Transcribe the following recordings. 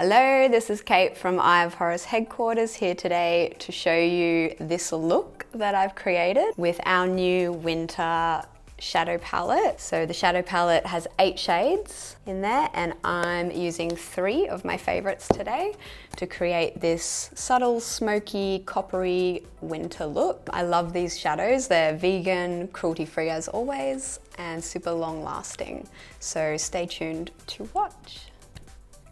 Hello, this is Kate from Eye of Horus headquarters here today to show you this look that I've created with our new winter shadow palette. So the shadow palette has 8 shades in there and I'm using 3 of my favorites today to create this subtle, smoky, coppery winter look. I love these shadows. They're vegan, cruelty-free as always, and super long lasting. So stay tuned to watch.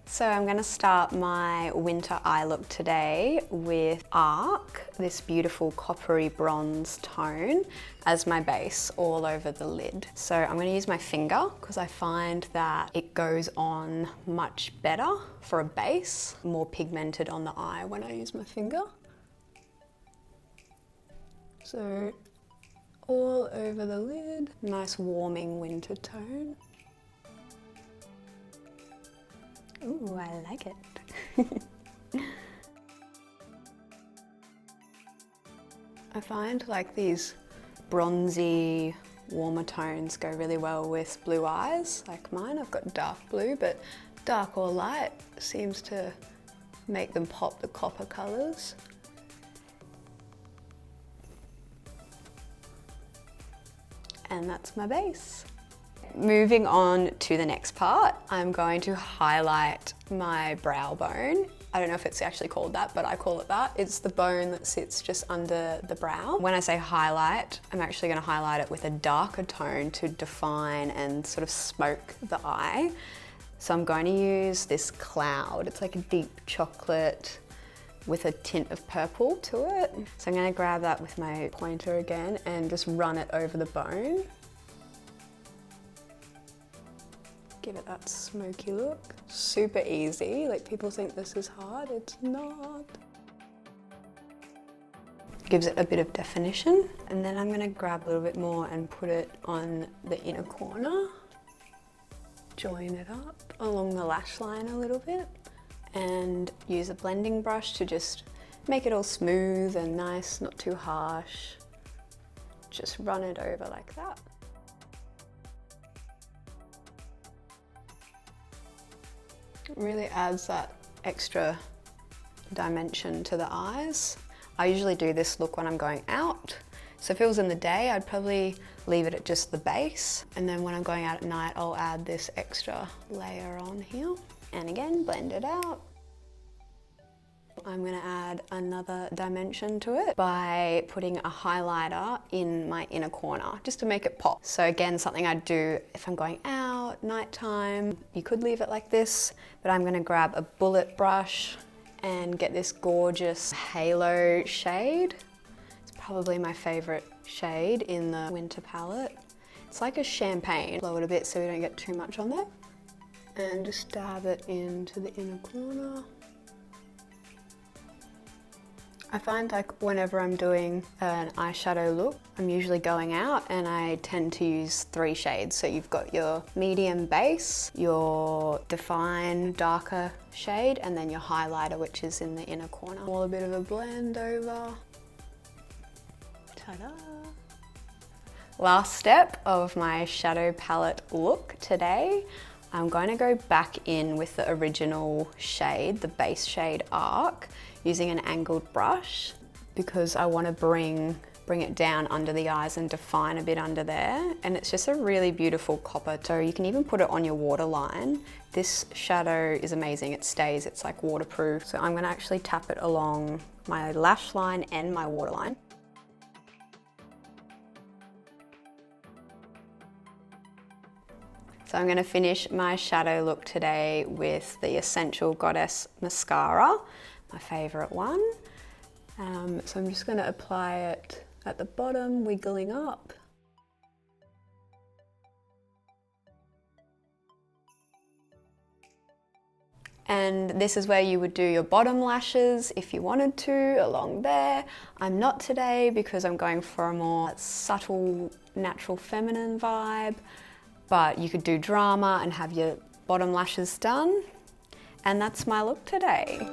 So I'm going to start my winter eye look today with Arc, this beautiful coppery bronze tone, as my base all over the lid. So I'm going to use my finger because I find that it goes on much better for a base, more pigmented on the eye when I use my finger. So all over the lid, nice warming winter tone. Ooh, I like it. I find like these bronzy, warmer tones go really well with blue eyes, like mine. I've got dark blue, but dark or light seems to make them pop the copper colours. And that's my base. Moving on to the next part, I'm going to highlight my brow bone. I don't know if it's actually called that, but I call it that. It's the bone that sits just under the brow. When I say highlight, I'm actually going to highlight it with a darker tone to define and sort of smoke the eye. So I'm going to use this cloud. It's like a deep chocolate with a tint of purple to it. So I'm going to grab that with my pointer again and just run it over the bone. Give it that smoky look. Super easy, like people think this is hard, it's not. Gives it a bit of definition. And then I'm gonna grab a little bit more and put it on the inner corner. Join it up along the lash line a little bit and use a blending brush to just make it all smooth and nice, not too harsh. Just run it over like that. It really adds that extra dimension to the eyes. I usually do this look when I'm going out. So if it was in the day, I'd probably leave it at just the base. And then when I'm going out at night, I'll add this extra layer on here. And again, blend it out. I'm gonna add another dimension to it by putting a highlighter in my inner corner, just to make it pop. So again, something I'd do if I'm going out, nighttime. You could leave it like this, but I'm gonna grab a bullet brush and get this gorgeous halo shade. It's probably my favorite shade in the winter palette. It's like a champagne. Blow it a bit so we don't get too much on there. And just dab it into the inner corner. I find like whenever I'm doing an eyeshadow look, I'm usually going out and I tend to use 3 shades. So you've got your medium base, your define darker shade, and then your highlighter, which is in the inner corner. All a bit of a blend over. Ta-da! Last step of my shadow palette look today. I'm going to go back in with the original shade, the base shade Arc, using an angled brush because I want to bring it down under the eyes and define a bit under there. And it's just a really beautiful copper. So you can even put it on your waterline. This shadow is amazing. It stays, it's like waterproof. So I'm going to actually tap it along my lash line and my waterline. So I'm going to finish my shadow look today with the Essential Goddess Mascara, my favourite one. So I'm just going to apply it at the bottom, wiggling up. And this is where you would do your bottom lashes if you wanted to, along there. I'm not today because I'm going for a more subtle, natural feminine vibe. But you could do drama and have your bottom lashes done. And that's my look today.